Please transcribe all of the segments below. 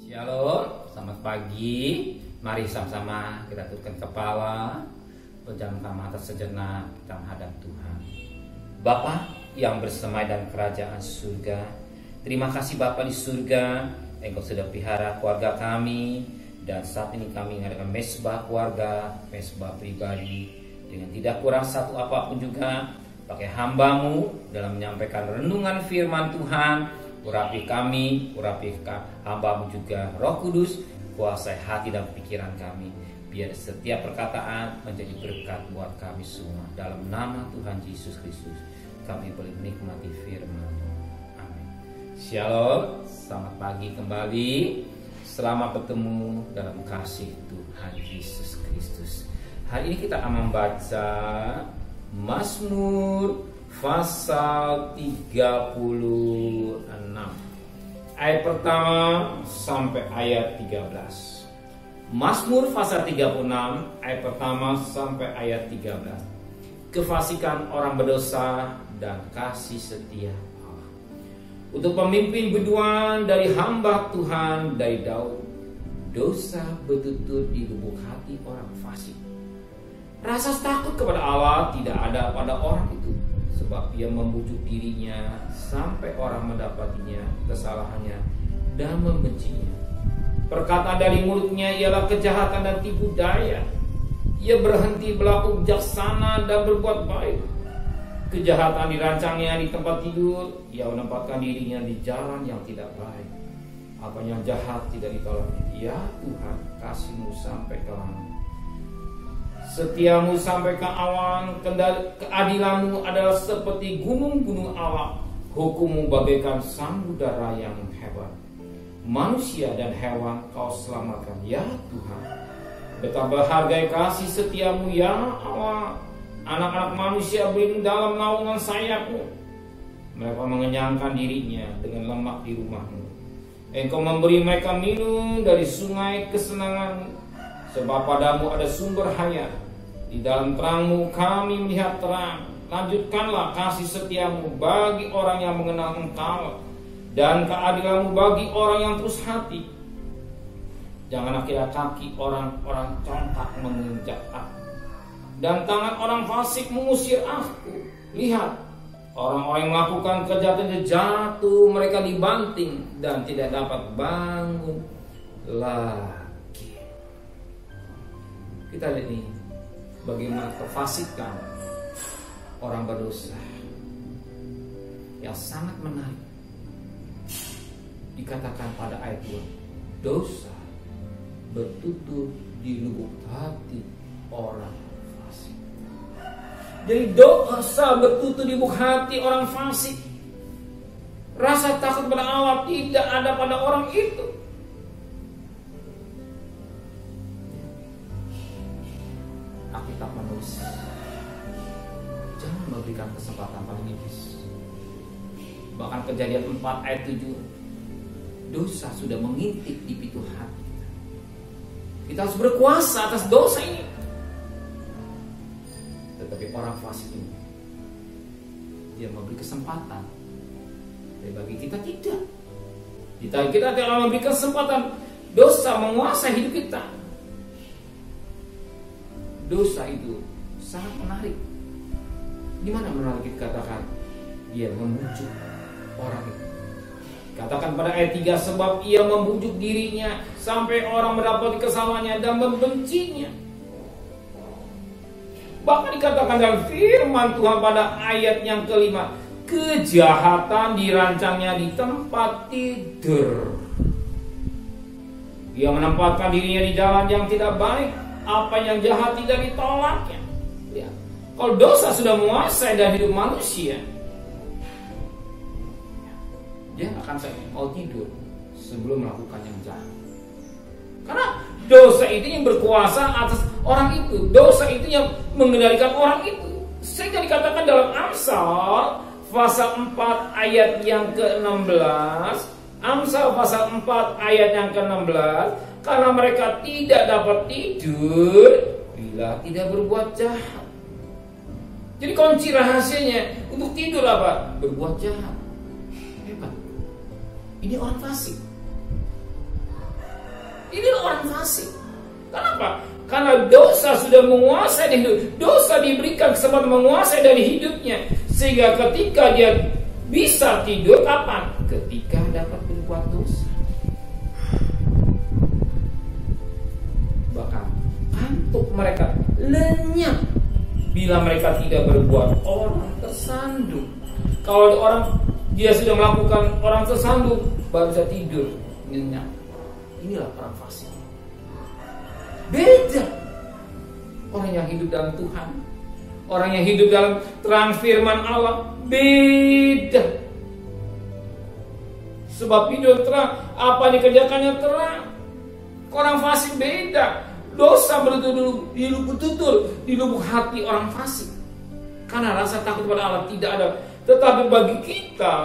Shalom, selamat pagi. Mari sama-sama kita tundukkan kepala, pejamkan mata sejenak, kita menghadap Tuhan. Bapa yang bersemai dalam kerajaan surga, terima kasih Bapa di surga, Engkau sudah pelihara keluarga kami. Dan saat ini kami mengadakan mesbah keluarga, mesbah pribadi, dengan tidak kurang satu apapun juga. Pakai hamba-Mu dalam menyampaikan renungan firman Tuhan. Urapi kami, urapi hamba-Mu juga. Roh Kudus, kuasai hati dan pikiran kami. Biar setiap perkataan menjadi berkat buat kami semua. Dalam nama Tuhan Yesus Kristus, kami boleh menikmati firman-Mu. Amin. Shalom, selamat pagi kembali. Selamat bertemu dalam kasih Tuhan Yesus Kristus. Hari ini kita akan membaca Mazmur pasal 36 ayat pertama sampai ayat 13. Mazmur pasal 36 ayat pertama sampai ayat 13. Kefasikan orang berdosa dan kasih setia Allah. Untuk pemimpin berduaan dari hamba Tuhan dari Daud, dosa bertutur di lubuk hati orang fasik. Rasa takut kepada Allah tidak ada pada orang itu, sebab ia membujuk dirinya sampai orang mendapatinya kesalahannya dan membencinya. Perkataan dari mulutnya ialah kejahatan dan tipu daya. Ia berhenti berlaku bijaksana dan berbuat baik. Kejahatan dirancangnya di tempat tidur, ia menempatkan dirinya di jalan yang tidak baik. Apa yang jahat tidak ditolaknya. Ya Tuhan, kasih-Mu sampai ke langit, setiamu sampai ke awan, keadilanmu adalah seperti gunung-gunung Allah, hukummu bagaikan samudera yang hebat. Manusia dan hewan Kau selamatkan, ya Tuhan. Betapa berharga kasih setiamu, ya Allah. Anak-anak manusia berlindung dalam naungan sayap-Mu. Mereka mengenyangkan dirinya dengan lemak di rumah-Mu. Engkau memberi mereka minum dari sungai kesenangan-Mu. Sebab padamu ada sumber hayat. Di dalam terang-Mu kami melihat terang. Lanjutkanlah kasih setiamu bagi orang yang mengenal Engkau, dan keadilan-Mu bagi orang yang terus hati. Janganlah kira kaki orang-orang congkak menginjak aku, dan tangan orang fasik mengusir aku. Lihat, orang-orang yang melakukan kejahatan jatuh, mereka dibanting dan tidak dapat bangun lagi. Kita lihat ini bagaimana kefasikan orang berdosa yang sangat menarik. Dikatakan pada ayat 2, dosa bertutur di lubuk hati orang fasik. Jadi dosa bertutur di lubuk hati orang fasik. Rasa takut pada Allah tidak ada pada orang itu. Alkitab menulis, jangan memberikan kesempatan pada iblis. Bahkan Kejadian 4 ayat 7, dosa sudah mengintip di pintu hati kita. Kita harus berkuasa atas dosa ini. Tetapi orang fasik ini, dia memberi kesempatan. Tapi bagi kita tidak. Kita tidak memberi kesempatan dosa menguasai hidup kita. Dosa itu sangat menarik. Di mana menarik? Dikatakan dia membujuk orang itu. Katakan pada ayat 3, sebab ia membujuk dirinya sampai orang mendapati kesalahannya dan membencinya. Bahkan dikatakan dalam firman Tuhan pada ayat yang kelima, kejahatan dirancangnya di tempat tidur. Ia menempatkan dirinya di jalan yang tidak baik. Apa yang jahat tidak ditolaknya. Lihat, kalau dosa sudah menguasai dalam hidup manusia, dia akan mau tidur sebelum melakukan yang jahat. Karena dosa itu yang berkuasa atas orang itu. Dosa itu yang mengendalikan orang itu. Sehingga dikatakan dalam Amsal pasal 4 ayat yang ke-16. Amsal pasal 4 ayat yang ke-16. Karena mereka tidak dapat tidur bila tidak berbuat jahat. Jadi kunci rahasianya untuk tidur apa? Berbuat jahat. Hebat. Ini orang fasik. Inilah orang fasik. Kenapa? Karena dosa sudah menguasai hidup. Dosa diberikan kesempatan menguasai dari hidupnya. Sehingga ketika dia bisa tidur, kapan? Ketika dapat berbuat dosa. Bahkan kantuk mereka lenyap bila mereka tidak berbuat. Orang tersandung. Kalau dia sudah melakukan orang tersandung, baru bisa tidur nyenyak. Inilah orang fasik. Beda orang yang hidup dalam Tuhan, orang yang hidup dalam terang firman Allah. Beda. Sebab hidup terang, apa yang dikerjakannya terang. Orang fasik beda. Dosa betul-betul di lubuk hati orang fasik. Karena rasa takut kepada Allah tidak ada. Tetapi bagi kita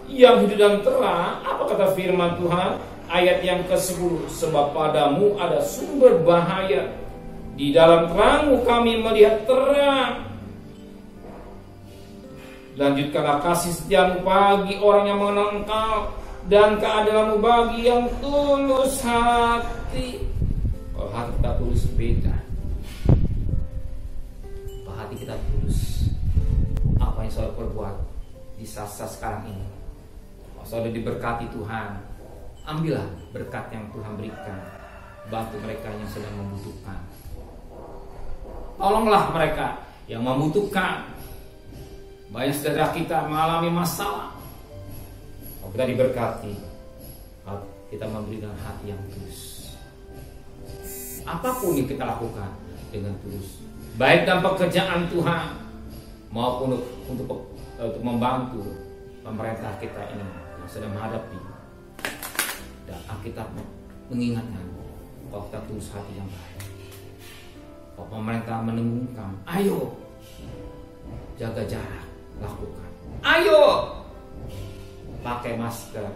yang hidup dalam terang, apa kata firman Tuhan? Ayat yang ke-10, sebab padamu ada sumber bahaya, di dalam terangmu kami melihat terang. Lanjutkanlah kasih setiamu bagi orang yang mengenal engkau, dan keadilanmu bagi yang tulus hati. Kalau hati kita tulus beda. Kalau hati kita tulus, apa yang saudara perbuat di saat-saat sekarang ini, kalau saudara diberkati Tuhan, ambillah berkat yang Tuhan berikan. Bantu mereka yang sedang membutuhkan. Tolonglah mereka yang membutuhkan. Banyak saudara kita mengalami masalah. Kalau kita diberkati, kita memberikan hati yang tulus. Apapun yang kita lakukan dengan tulus, baik dalam pekerjaan Tuhan maupun untuk membantu pemerintah kita ini yang sedang menghadapi. Dan Alkitab mengingatkan, kalau kita tulus hati yang baik, kalau pemerintah menengungkan, ayo jaga jarak, lakukan. Ayo pakai masker,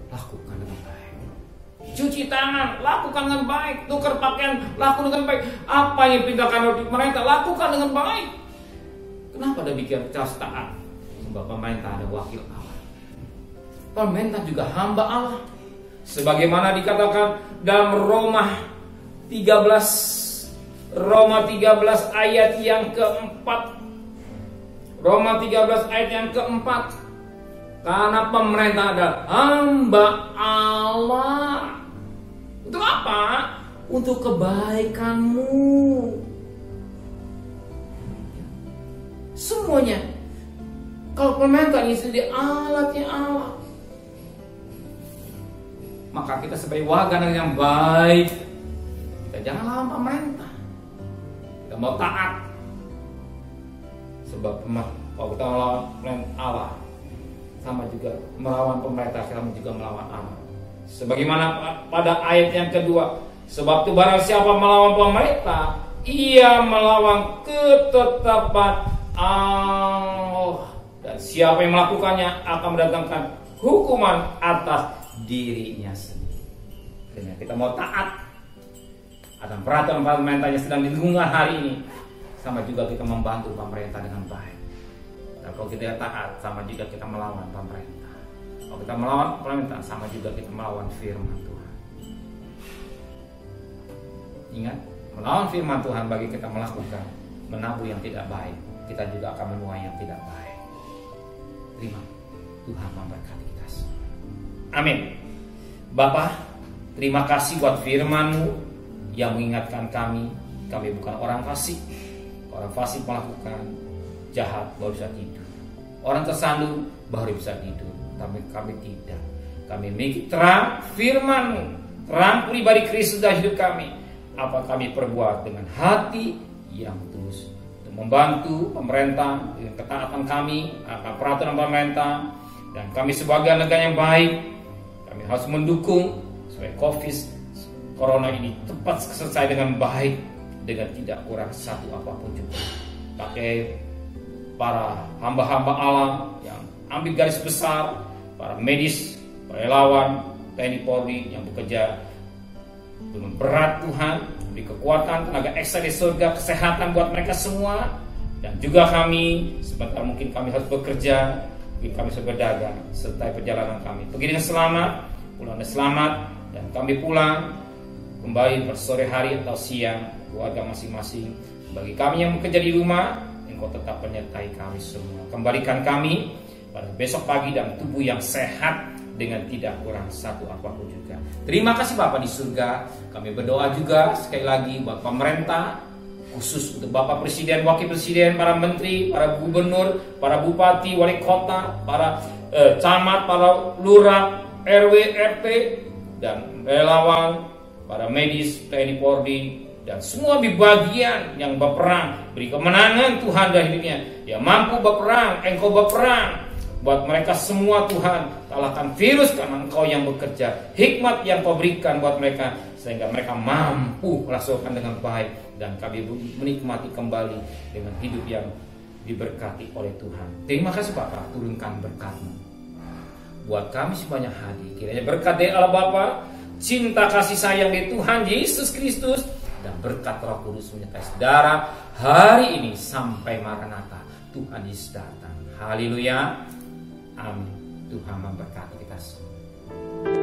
lakukan dengan baik. Cuci tangan, lakukan dengan baik. Tukar pakaian, lakukan dengan baik. Apa yang dipindahkan oleh pemerintah, lakukan dengan baik. Kenapa demikian? Kita harus taat. Sebab pemerintah ada wakil Allah. Pemerintah juga hamba Allah. Sebagaimana dikatakan dalam Roma 13 ayat yang keempat. Roma 13 ayat yang keempat. Karena pemerintah adalah hamba Allah. Untuk apa? Untuk kebaikanmu. Semuanya. Kalau pemerintah ini sendiri alatnya Allah, maka kita sebagai warga negara yang baik, kita jangan lawan pemerintah. Kita mau taat. Sebab kalau kita melawan Allah, sama juga melawan pemerintah, kami juga melawan Allah. Sebagaimana pada ayat yang kedua, sebab itu barang siapa melawan pemerintah, ia melawan ketetapan Allah, dan siapa yang melakukannya akan mendatangkan hukuman atas dirinya sendiri. Karena kita mau taat akan peraturan pemerintah yang sedang dilenggang hari ini, sama juga kita membantu pemerintah dengan baik. Dan kalau kita taat, sama juga kita melawan pemerintah. Kalau kita melawan pemerintah, sama juga kita melawan firman Tuhan. Ingat, melawan firman Tuhan bagi kita melakukan menabur yang tidak baik, kita juga akan menuai yang tidak baik. Terima, Tuhan memberkati kita semua. Amin. Bapa, terima kasih buat firman-Mu yang mengingatkan kami bukan orang fasik. Orang fasik melakukan jahat baru bisa tidur. Orang tersandung baru bisa tidur. Tapi kami tidak. Kami memiliki terang firman-Mu, terang pribadi Kristus dalam hidup kami. Apa kami perbuat dengan hati yang tulus untuk membantu pemerintah dengan ketaatan kami akan peraturan pemerintah, dan kami sebagai negara yang baik, kami harus mendukung supaya Corona ini tepat selesai dengan baik, dengan tidak kurang satu apapun juga. Pakai para hamba-hamba Allah yang ambil garis besar, para medis, para relawan, TNI Polri yang bekerja dengan berat Tuhan, beri kekuatan, tenaga ekstra di surga, kesehatan buat mereka semua. Dan juga kami, sebentar mungkin kami harus bekerja, mungkin kami harus berdagang, serta perjalanan kami pergi dengan selamat, pulang dengan selamat, Dan kami pulang kembali pada sore hari atau siang, keluarga masing-masing. Bagi kami yang bekerja di rumah, Engkau tetap menyertai kami semua. Kembalikan kami pada besok pagi dan tubuh yang sehat dengan tidak kurang satu apapun juga. Terima kasih Bapa di surga. Kami berdoa juga sekali lagi buat pemerintah, khusus untuk Bapak Presiden, Wakil Presiden, para menteri, para gubernur, para bupati, wali kota, para camat, para lurah, RW, RT, dan relawan, para medis, TNI Polri, dan semua di bagian yang berperang. Beri kemenangan Tuhan dalam hidupnya. Dia mampu berperang, Engkau berperang. Buat mereka semua Tuhan, kalahkan virus karena Engkau yang bekerja. Hikmat yang Kau berikan buat mereka, sehingga mereka mampu melaksanakan dengan baik. Dan kami menikmati kembali dengan hidup yang diberkati oleh Tuhan. Terima kasih Bapak, turunkan berkat-Mu buat kami sebanyak hati. Kiranya berkat dari Allah Bapa, cinta kasih sayang dari Tuhan Yesus Kristus, dan berkat Roh Kudus menyertai saudara hari ini sampai Maranatha Tuhan Yesus datang. Haleluya. Amin. Tuhan memberkati kita semua.